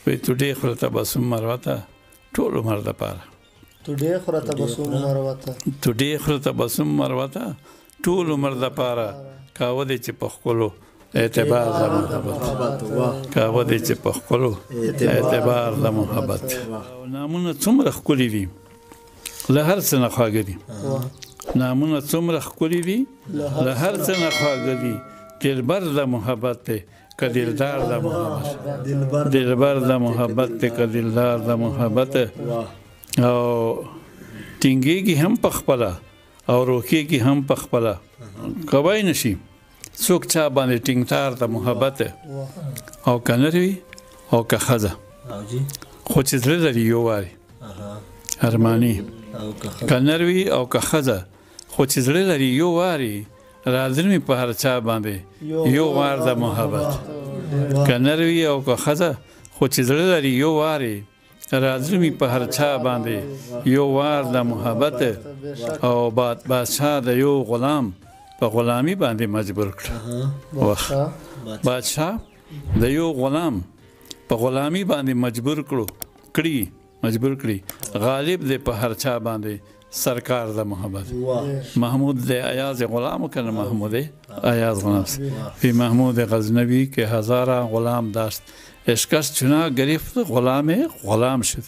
وی تو ډېر خو تبسم مروته ټول عمر دپاره تو ډېر خو تبسم مروته تو ډېر خو تبسم مروته ټول عمر دپاره کاوه دې چې په ښکلو اعتبار د محبت کاوه دې چې په ښکلو اعتبار د محبت نامونه څومره ښکلي دي له هر څه نه خواږه دي نامونه څومره ښکلي دي له هر څه نه خواږه دي دلبر د محبت دی که دلدار د محبت دلبر د محبت دی که دلدار د محبت او ټینګېږي هم په خپله او روکېږي هم په خپله کوی نه شي څوک چا باندې ټینګتار د محبت او که نر وي او که ښځه خو چې زړه لري یو واري ارماني که نر وي او که ښځه خو چې زړه لري یو واري راځي په هر چا باندې یو وار د محبت که نر وي او که ښځه خو چې زړه لري یو واري راځي په هر چا باندې یو وار د محبت او بادشاه د یو غلام په غلامي باندې مجبور کړ بادشاه د یو غلام په غلامي باندې مجبور کړي غالب دی په هر چا باندې سرکار د محبت محمود د ایاز غلام کنه محمود ایاز غلام فی محمود غزنوی که هزارا غلام داشت عشقش چنا گرفت غلام شد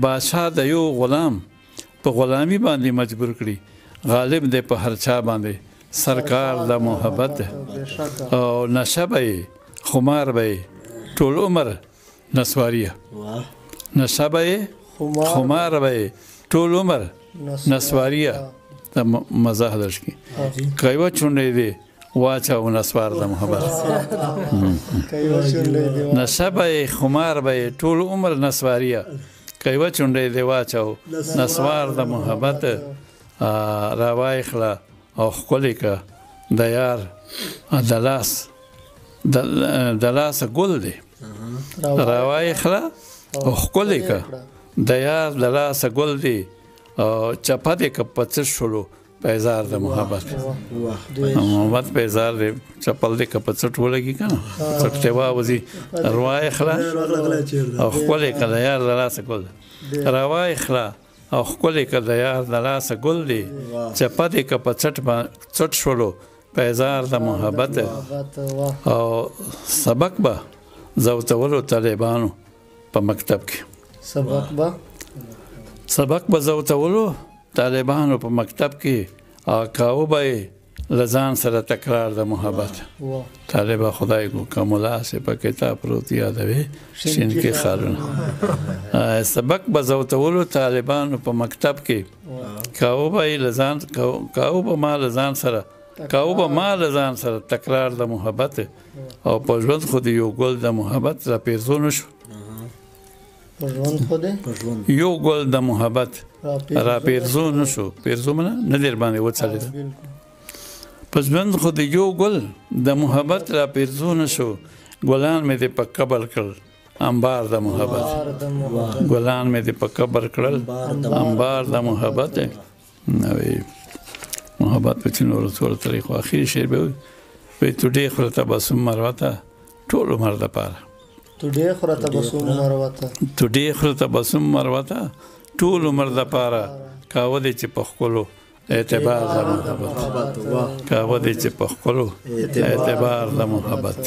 بادشاه د یو غلام په غلامی باندې مجبور کړي غالب دی په هر چا باندې سرکار د محبت او نشه به خمار به ټول عمر نسواریه نشه به خمار به ټول عمر نسواریه د مزاح درش کی کایو چونډې دی واچاو نسوار د محبت نشه به خمار به ټول عمر نسواریه کایو چونډې دی واچاو نسوار د محبت راوایخله او ښکلې که د یار د لاس ګل دی راوایخله او ښکلې که د یار د لاسه ګل دی او چپه دی که په څه شولو پیزار د محبت پیزار دی چپل دی که په څټ ولګي که نه څټ ته واوځي راوایخله او ښکلې که د یار د لاسه ګل راوایخله او ښکلې که د یار د لاسه ګل دی چپه دی که په څټ شولو پیزار د محبت او سبق به زوتولو طالبانو په مکتب کې سبق به زوتولو طالبانو په مکتب کې او کاوه به یې له ځان سره تکرار د محبت طالبه خدای کو که ملا سې په کتاب پروت یادوي شین کې خالونه سبق به زوتولو طالبانو په مکتب کې کاوه به ما له ځان سره تکرار د محبت او په ژوند خو د یو ګل د محبت را پیرزو نه شو یو ګل د محبت را پیرزو نه شو پیرزو منه نه در باندې وڅلېده په ژوند خو د یو ګل د محبت را پیرزو نه شو ګلان مې دې په قبر کړل انبار د محبت ګلان مې دې په قبر کړل انبار د محبت نوې محبت په چینو رسول طریقو آخري شعر به وي تو ډېر خو تبسم مروته ټول عمر دپاره تو ډېر خو تبسم مروته ټول عمر دپاره کاوه دې چې په ښکلو اعتبار د محبت کاوه دې چې په ښکلو اعتبار د محبت